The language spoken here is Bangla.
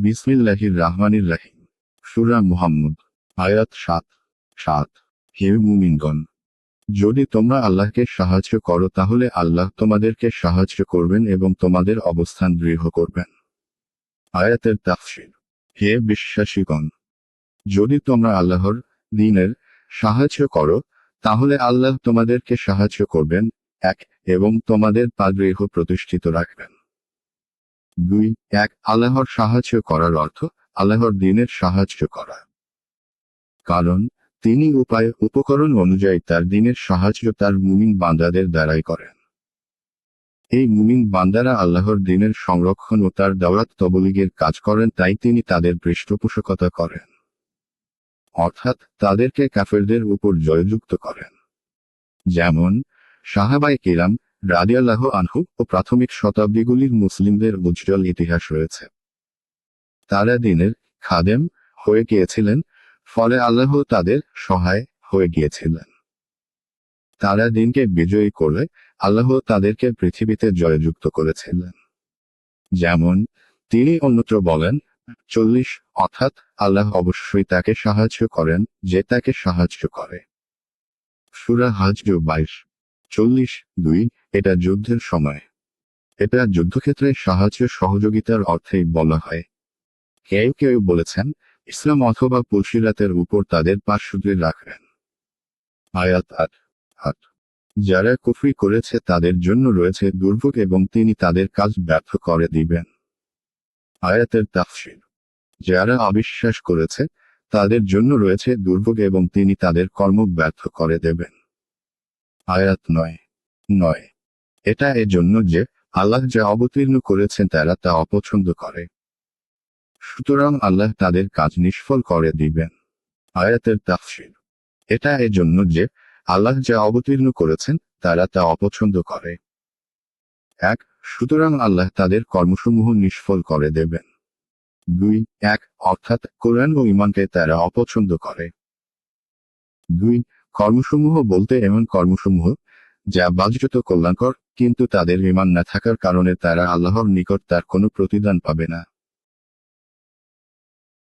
বিসমিল্লাহির রাহমানির রাহিম। সূরা মুহাম্মদ। আয়াত ৭। হে মুমিনগণ, যদি তোমরা আল্লাহকে সাহায্য করো তাহলে আল্লাহ তোমাদেরকে সাহায্য করবেন এবং তোমাদের অবস্থান দৃঢ় করবেন। আয়াতের তাফসীর। হে বিশ্বাসীগণ, যদি তোমরা আল্লাহর দ্বীনের সাহায্য করো তাহলে আল্লাহ তোমাদেরকে সাহায্য করবেন, এবং তোমাদের পা দৃঢ় প্রতিষ্ঠিত রাখবেন। ২. আল্লাহর সাহায্য করার অর্থ আল্লাহর দ্বীনের সাহায্য করা। কারণ তিনি উপকরণ অনুযায়ী তার দ্বীনের সাহায্য তার মুমিন বান্দাদের দ্বারাই করেন। এই মুমিন বান্দারা আল্লাহর দ্বীনের সংরক্ষণ ও তার দাওয়াত তবলীগের কাজ করেন, তাই তিনি তাদের পৃষ্ঠপোষকতা করেন, অর্থাৎ তাদেরকে কাফেরদের উপর জয়যুক্ত করেন। যেমন সাহাবায়ে কিরাম রাদিয়াল্লাহু আনহু ও প্রাথমিক শতাব্দীগুলির মুসলিমদের উজ্জ্বল ইতিহাস রয়েছে। তারা দ্বীনের খাদেম হয়ে গিয়েছিলেন, ফলে আল্লাহ তাদের সহায় হয়ে গিয়েছিলেন। তারা দ্বীনকে বিজয়ী করলে আল্লাহ তাদেরকে পৃথিবীতে জয়যুক্ত করেছিলেন। যেমন তিনি অন্যত্র বলেন 40, অর্থাৎ আল্লাহ অবশ্যই তাকে সাহায্য করেন যে তাকে সাহায্য করে। সূরা হজ 22:40-2। এটা যুদ্ধের সময়। এটা যুদ্ধক্ষেত্রে সাহায্য সহযোগিতার অর্থেই বলা হয়। কেউ কেউ বলেছেন ইসলাম অথবা পুলসিরাতের উপর তাদের পা সুদৃঢ় রাখবেন। আয়াত 8। যারা কুফরি করেছে তাদের জন্য রয়েছে দুর্ভোগ এবং তিনি তাদের কাজ ব্যর্থ করে দিবেন। আয়াতের তাফসীর। যারা অবিশ্বাস করেছে তাদের জন্য রয়েছে দুর্ভোগ এবং তিনি তাদের কর্ম ব্যর্থ করে দেবেন। আয়াত 9। এটা এজন্য যে আল্লাহ যা অবতীর্ণ করেছেন তারা তা অপছন্দ করে, সুতরাং আল্লাহ তাদের কাজ নিষ্ফল করে দিবেন। আয়াতের তাফসীর। এটা এজন্য যে আল্লাহ যা অবতীর্ণ করেছেন তারা তা অপছন্দ করে। সুতরাং আল্লাহ তাদের কর্মসমূহ নিষ্ফল করে দেবেন। 2. অর্থাৎ কোরআন ও ঈমানকে তারা অপছন্দ করে। 2. কর্মসমূহ বলতে এমন কর্মসমূহ যা বাহ্যত কল্যাণকর, কিন্তু তাদের ঈমান না থাকার কারণে তারা আল্লাহর নিকট তার কোনো প্রতিদান পাবে না।